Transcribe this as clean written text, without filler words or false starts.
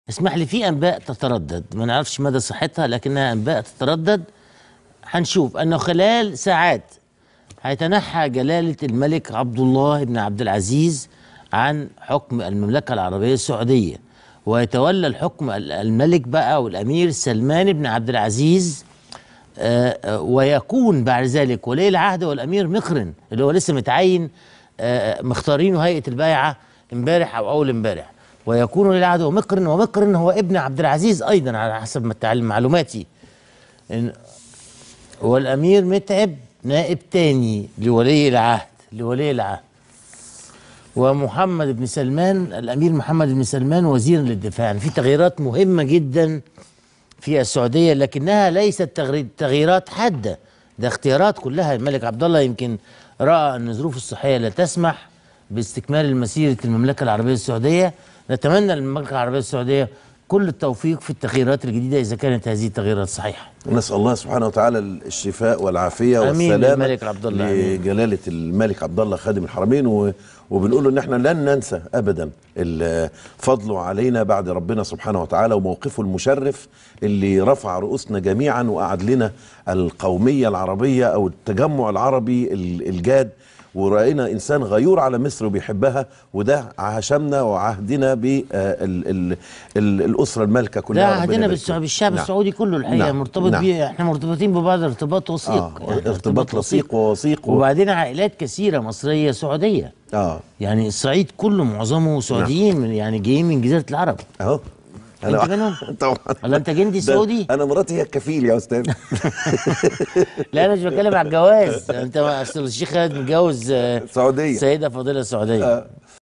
اسمح لي، في انباء تتردد ما نعرفش مدى صحتها، لكنها انباء تتردد. هنشوف انه خلال ساعات هيتنحى جلالة الملك عبد الله بن عبد العزيز عن حكم المملكة العربية السعودية، ويتولى الحكم الملك بقى والأمير سلمان بن عبد العزيز. ويكون بعد ذلك ولي العهد والأمير مقرن اللي هو لسه متعين، مختارينه هيئة البيعة امبارح أو أول امبارح. ويكون ولي العهد ومقرن، ومقرن هو ابن عبد العزيز أيضا على حسب معلوماتي. والأمير متعب نائب تاني لولي العهد. ومحمد بن سلمان، الأمير محمد بن سلمان وزيرا للدفاع. يعني في تغييرات مهمة جدا في السعودية، لكنها ليست تغييرات حادة، ده اختيارات كلها. الملك عبد الله يمكن رأى أن الظروف الصحية لا تسمح باستكمال مسيرة المملكة العربية السعودية. نتمنى للمملكة العربية السعودية كل التوفيق في التغييرات الجديدة إذا كانت هذه التغييرات صحيحة. نسأل الله سبحانه وتعالى الشفاء والعافية والسلامة للملك عبد الله، لجلالة الملك عبد الله خادم الحرمين. وبنقول له ان احنا لن ننسى ابدا فضله علينا بعد ربنا سبحانه وتعالى، وموقفه المشرف اللي رفع رؤوسنا جميعا وقعد لنا القومية العربية او التجمع العربي الجاد، ورأينا إنسان غيور على مصر وبيحبها، وده عهشمنا وعهدنا بالأسرة المالكة كلها. ده عهدنا بالشعب السعودي كله الحقيقة. مرتبط بيه، احنا مرتبطين ببعض ارتباط وثيق. يعني ارتباط لصيق ووثيق. وبعدين عائلات كثيرة مصرية سعودية. يعني الصعيد كله معظمه سعوديين، يعني جايين من جزيرة العرب. انت منهم؟ طبعا. ولا انت جندي سعودي؟ انا مراتي هي الكفيل يا استاذ. لا انا مش بتكلم على الجواز، انت اصل الشيخ خالد متجوز سعوديه، سيده فاضله سعوديه.